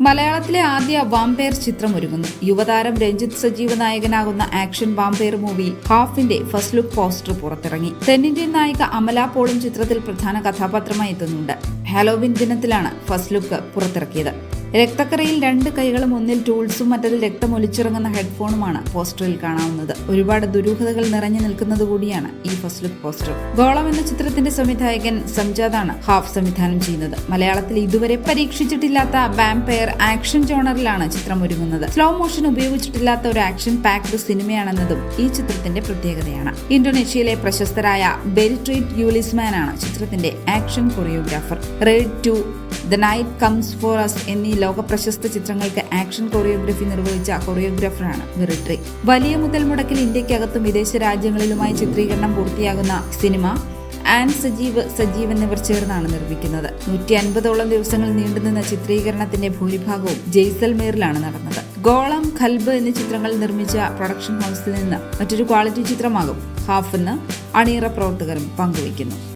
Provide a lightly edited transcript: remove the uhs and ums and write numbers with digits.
മലയാളത്തിലെ ആദ്യ വാമ്പയർ ചിത്രം ഒരുങ്ങുന്നു. യുവതാരം രഞ്ജിത്ത് സജീവ് നായകനാകുന്ന ആക്ഷൻ വാമ്പയർ മൂവി ഹാഫിന്റെ ഫസ്റ്റ് ലുക്ക് പോസ്റ്റർ പുറത്തിറങ്ങി. തെന്നിന്ത്യൻ നായിക അമല പോളും ചിത്രത്തിൽ പ്രധാന കഥാപാത്രമായി എത്തുന്നുണ്ട്. ഹാലോവിൻ ദിനത്തിലാണ് ഫസ്റ്റ് ലുക്ക് പുറത്തിറക്കിയത്. രക്തക്കറയിൽ രണ്ട് കൈകളും ഒന്നിൽ ടൂൾസും മറ്റതിൽ രക്തം ഒലിച്ചിറങ്ങുന്ന ഹെഡ്ഫോണുമാണ് പോസ്റ്ററിൽ കാണാവുന്നത്. ഒരുപാട് ദുരൂഹതകൾ നിറഞ്ഞു നിൽക്കുന്നത് കൂടിയാണ് ഈ ഫസ്റ്റ് ലുക്ക് പോസ്റ്റർ. ഗോളം എന്ന ചിത്രത്തിന്റെ സംവിധായകൻ സംജാദാണ് ഹാഫ് സംവിധാനം ചെയ്യുന്നത്. മലയാളത്തിൽ ഇതുവരെ പരീക്ഷിച്ചിട്ടില്ലാത്ത വാമ്പയർ ആക്ഷൻ ജോണറിലാണ് ചിത്രം ഒരുങ്ങുന്നത്. സ്ലോ മോഷൻ ഉപയോഗിച്ചിട്ടില്ലാത്ത ഒരു ആക്ഷൻ പാക്ഡ് സിനിമയാണെന്നതും ഈ ചിത്രത്തിന്റെ പ്രത്യേകതയാണ്. ഇന്തോനേഷ്യയിലെ പ്രശസ്തരായ ബെരിട്രീറ്റ് യൂലിസ്മാനാണ് ചിത്രത്തിന്റെ action choreographer. Raid 2, the night comes for us എന്നീ ലോക പ്രശസ്ത ചിത്രങ്ങൾക്ക് ആക്ഷൻ കൊറിയോഗ്രഫി നിർവഹിച്ച കൊറിയോഗ്രാഫറാണ് ബെരിട്രി. വലിയ മുതൽ മുടക്കിൽ ഇന്ത്യക്കകത്തും വിദേശ രാജ്യങ്ങളിലുമായി ചിത്രീകരണം പൂർത്തിയാകുന്ന സിനിമ സജീവ് എന്നിവർ ചേർന്നാണ് നിർമ്മിക്കുന്നത്. 150ഓളം ദിവസങ്ങൾ നീണ്ടുനിന്ന ചിത്രീകരണത്തിന്റെ ഭൂരിഭാഗവും ജയ്സൽമേറിലാണ് നടന്നത്. ഗോളം, ഖൽബ് എന്നീ ചിത്രങ്ങൾ നിർമ്മിച്ച പ്രൊഡക്ഷൻ ഹൗസിൽ നിന്ന് മറ്റൊരു ക്വാളിറ്റി ചിത്രമാകും ഹാഫ് എന്ന് അണിയറ പ്രവർത്തകരും പങ്കുവയ്ക്കുന്നു.